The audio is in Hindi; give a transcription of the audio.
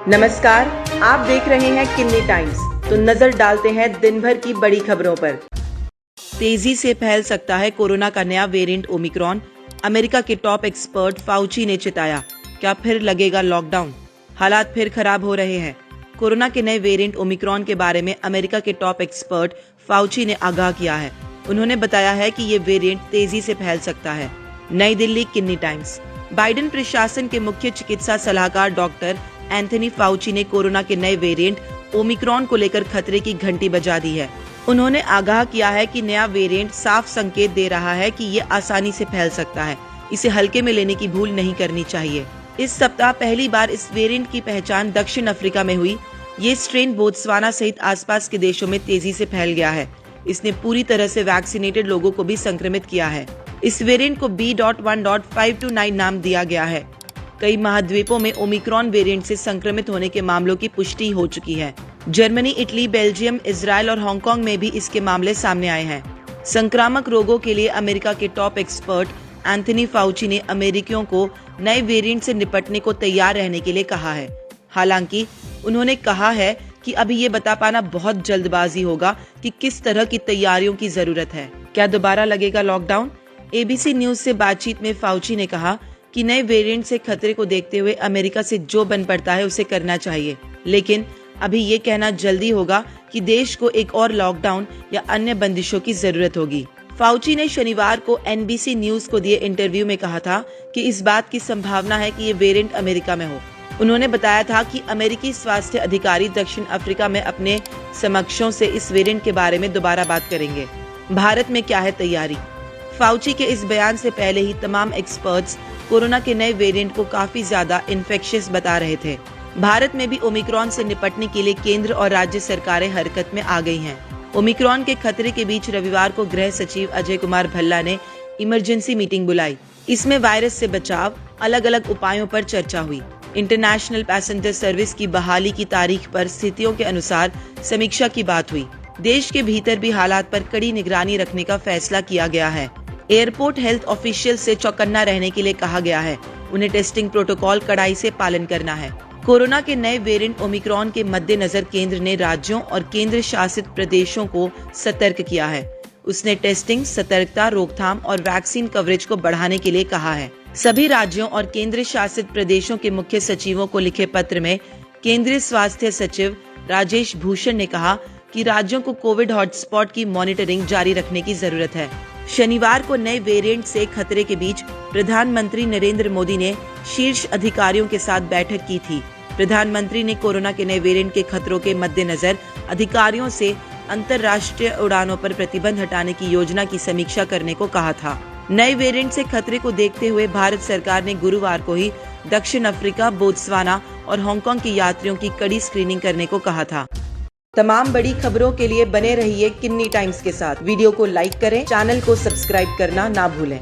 नमस्कार, आप देख रहे हैं किन्नी टाइम्स। तो नजर डालते हैं दिन भर की बड़ी खबरों पर। तेजी से फैल सकता है कोरोना का नया वेरिएंट ओमिक्रॉन। अमेरिका के टॉप एक्सपर्ट फाउची ने चिताया, क्या फिर लगेगा लॉकडाउन? हालात फिर खराब हो रहे हैं। कोरोना के नए वेरिएंट ओमिक्रॉन के बारे में अमेरिका के टॉप एक्सपर्ट फाउची ने आगाह किया है। उन्होंने बताया है कि ये वेरिएंट तेजी से फैल सकता है। नई दिल्ली, किन्नी टाइम्स। बाइडेन प्रशासन के मुख्य चिकित्सा सलाहकार डॉक्टर एंथनी फाउची ने कोरोना के नए वेरिएंट ओमिक्रॉन को लेकर खतरे की घंटी बजा दी है। उन्होंने आगाह किया है कि नया वेरिएंट साफ संकेत दे रहा है कि ये आसानी से फैल सकता है। इसे हल्के में लेने की भूल नहीं करनी चाहिए। इस सप्ताह पहली बार इस वेरिएंट की पहचान दक्षिण अफ्रीका में हुई। ये स्ट्रेन बोत्सवाना सहित आसपास के देशों में तेजी से फैल गया है। इसने पूरी तरह से वैक्सीनेटेड लोगों को भी संक्रमित किया है। इस वेरिएंट को B.1.529 नाम दिया गया है। कई महाद्वीपों में ओमिक्रॉन वेरिएंट से संक्रमित होने के मामलों की पुष्टि हो चुकी है। जर्मनी, इटली, बेल्जियम, इजराइल और हांगकांग में भी इसके मामले सामने आए हैं। संक्रामक रोगों के लिए अमेरिका के टॉप एक्सपर्ट एंथनी फाउची ने अमेरिकियों को नए वेरिएंट से निपटने को तैयार रहने के लिए कहा है। हालांकि उन्होंने कहा है कि अभी ये बता पाना बहुत जल्दबाजी होगा कि किस तरह की तैयारियों की जरूरत है। क्या दोबारा लगेगा लॉकडाउन? ABC न्यूज से बातचीत में फाउची ने कहा कि नए वेरिएंट से खतरे को देखते हुए अमेरिका से जो बन पड़ता है उसे करना चाहिए, लेकिन अभी ये कहना जल्दी होगा कि देश को एक और लॉकडाउन या अन्य बंदिशों की जरूरत होगी। फाउची ने शनिवार को NBC न्यूज को दिए इंटरव्यू में कहा था कि इस बात की संभावना है कि ये वेरिएंट अमेरिका में हो। उन्होंने बताया था कि अमेरिकी स्वास्थ्य अधिकारी दक्षिण अफ्रीका में अपने समकक्षों से इस वेरिएंट के बारे में दोबारा बात करेंगे। भारत में क्या है तैयारी? फाउची के इस बयान से पहले ही तमाम एक्सपर्ट्स कोरोना के नए वेरिएंट को काफी ज्यादा इन्फेक्शियस बता रहे थे। भारत में भी ओमिक्रॉन से निपटने के लिए केंद्र और राज्य सरकारें हरकत में आ गई हैं। ओमिक्रॉन के खतरे के बीच रविवार को गृह सचिव अजय कुमार भल्ला ने इमरजेंसी मीटिंग बुलाई। इसमें वायरस से बचाव, अलग अलग उपायों पर चर्चा हुई। इंटरनेशनल पैसेंजर सर्विस की बहाली की तारीख पर स्थितियों के अनुसार समीक्षा की बात हुई। देश के भीतर भी हालात पर कड़ी निगरानी रखने का फैसला किया गया है। एयरपोर्ट हेल्थ ऑफिशियल से चौकन्ना रहने के लिए कहा गया है। उन्हें टेस्टिंग प्रोटोकॉल कड़ाई से पालन करना है। कोरोना के नए वेरिएंट ओमिक्रॉन के मद्देनजर केंद्र ने राज्यों और केंद्र शासित प्रदेशों को सतर्क किया है। उसने टेस्टिंग, सतर्कता, रोकथाम और वैक्सीन कवरेज को बढ़ाने के लिए कहा है। सभी राज्यों और केंद्र शासित प्रदेशों के मुख्य सचिवों को लिखे पत्र में केंद्रीय स्वास्थ्य सचिव राजेश भूषण ने कहा कि राज्यों को कोविड हॉटस्पॉट की मॉनिटरिंग जारी रखने की जरूरत है। शनिवार को नए वेरिएंट से खतरे के बीच प्रधानमंत्री नरेंद्र मोदी ने शीर्ष अधिकारियों के साथ बैठक की थी। प्रधानमंत्री ने कोरोना के नए वेरिएंट के खतरों के मद्देनजर अधिकारियों से अंतर्राष्ट्रीय उड़ानों पर प्रतिबंध हटाने की योजना की समीक्षा करने को कहा था। नए वेरिएंट से खतरे को देखते हुए भारत सरकार ने गुरुवार को ही दक्षिण अफ्रीका, बोत्सवाना और हांगकांग के यात्रियों की कड़ी स्क्रीनिंग करने को कहा था। तमाम बड़ी खबरों के लिए बने रहिए किन्नी टाइम्स के साथ। वीडियो को लाइक करें, चैनल को सब्सक्राइब करना ना भूलें।